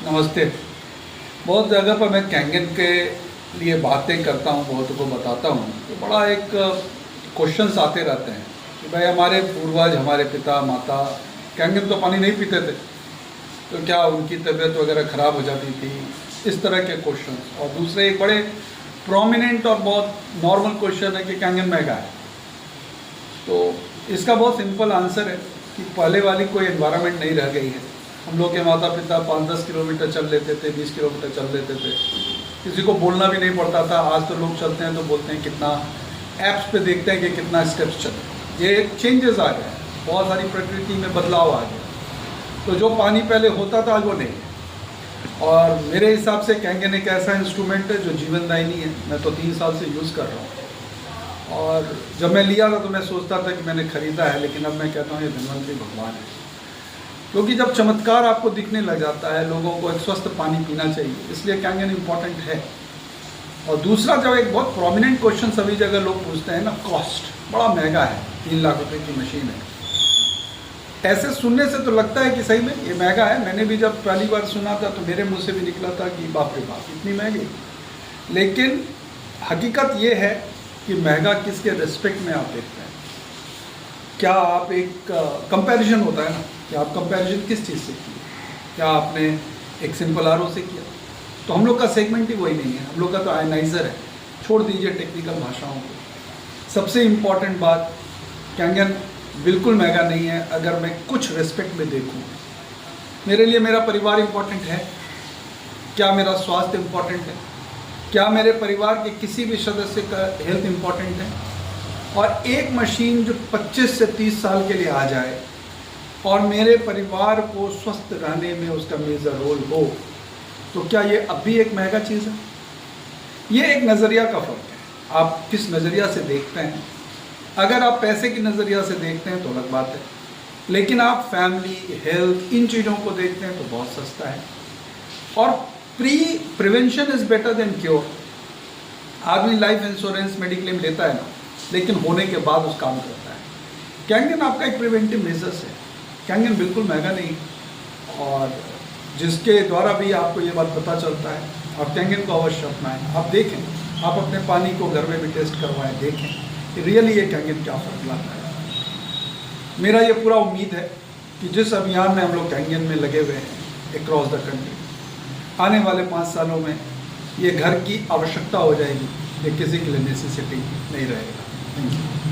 नमस्ते। बहुत जगह पर मैं कैंगन के लिए बातें करता हूँ, बहुतों को बताता हूँ, तो बड़ा एक क्वेश्चंस आते रहते हैं कि भाई हमारे पूर्वज, हमारे पिता माता कैंगन तो पानी नहीं पीते थे, तो क्या उनकी तबीयत वगैरह ख़राब हो जाती थी, इस तरह के क्वेश्चंस। और दूसरे एक बड़े प्रोमिनेंट और बहुत नॉर्मल क्वेश्चन है कि कैंगन महंगा है। तो इसका बहुत सिंपल आंसर है कि पहले वाली कोई एनवायरनमेंट नहीं रह गई है। हम लोग के माता पिता 5-10 किलोमीटर चल लेते थे, 20 किलोमीटर चल लेते थे, किसी को बोलना भी नहीं पड़ता था। आज तो लोग चलते हैं तो बोलते हैं कितना, ऐप्स पे देखते हैं कि कितना स्टेप्स चले। ये चेंजेस आ गए, बहुत सारी प्रकृति में बदलाव आ गया। तो जो पानी पहले होता था आज वो नहीं है। और मेरे हिसाब से कैंगन एक ऐसा इंस्ट्रूमेंट है जो जीवनदायिनी है। मैं तो 3 साल से यूज़ कर रहा हूँ, और जब मैं लिया था तो मैं सोचता था कि मैंने ख़रीदा है, लेकिन अब मैं कहता हूँ ये धन्वंतरी भगवान है। क्योंकि जब चमत्कार आपको दिखने लग जाता है, लोगों को एक स्वस्थ पानी पीना चाहिए, इसलिए कैंगन इम्पॉर्टेंट है। और दूसरा, जब एक बहुत प्रोमिनेंट क्वेश्चन सभी जगह लोग पूछते हैं ना, कॉस्ट बड़ा महंगा है, 3 लाख रुपए की मशीन है। ऐसे सुनने से तो लगता है कि सही में ये महंगा है। मैंने भी जब पहली बार सुना था तो मेरे मुंह से भी निकला था कि बाप रे बाप, इतनी महंगी। लेकिन हकीकत ये है कि महंगा किसके रिस्पेक्ट में आप देखते हैं। क्या आप एक कंपैरिजन होता है ना, कि आप कंपैरिजन किस चीज़ से किए? क्या आपने एक सिंपल आरओ से किया? तो हम लोग का सेगमेंट ही वही नहीं है, हम लोग का तो आयनाइज़र है। छोड़ दीजिए टेक्निकल भाषाओं को। सबसे इम्पॉर्टेंट बात, कैंगन बिल्कुल महंगा नहीं है। अगर मैं कुछ रिस्पेक्ट में देखूँ, मेरे लिए मेरा परिवार इम्पॉर्टेंट है। क्या मेरा स्वास्थ्य इम्पॉर्टेंट है? क्या मेरे परिवार के किसी भी सदस्य का हेल्थ इम्पॉर्टेंट है? और एक मशीन जो 25 से 30 साल के लिए आ जाए और मेरे परिवार को स्वस्थ रहने में उसका मेजर रोल हो, तो क्या ये अब भी एक महंगा चीज़ है? ये एक नज़रिया का फ़र्क है, आप किस नज़रिया से देखते हैं। अगर आप पैसे की नज़रिया से देखते हैं तो अलग बात है, लेकिन आप फैमिली, हेल्थ, इन चीज़ों को देखते हैं तो बहुत सस्ता है। और prevention is better than cure. आदमी लाइफ इंश्योरेंस, मेडिक्लेम लेता है ना, लेकिन होने के बाद उस काम करता है। कैंगन आपका एक प्रिवेंटिव मेजर्स है। कैंगन बिल्कुल महंगा नहीं, और जिसके द्वारा भी आपको ये बात पता चलता है, आप कैंगन को अवश्य अपनाएं। आप देखें, आप अपने पानी को घर में भी टेस्ट करवाएं, देखें कि रियली ये कैंगन क्या फ़र्क लाता है। मेरा ये पूरा उम्मीद है कि जिस अभियान में हम लोग कैंगन में लगे हुए हैं अक्रॉस द कंट्री, आने वाले 5 सालों में ये घर की आवश्यकता हो जाएगी, ये किसी के लिए नेसेसिटी नहीं रहेगा। Thank you.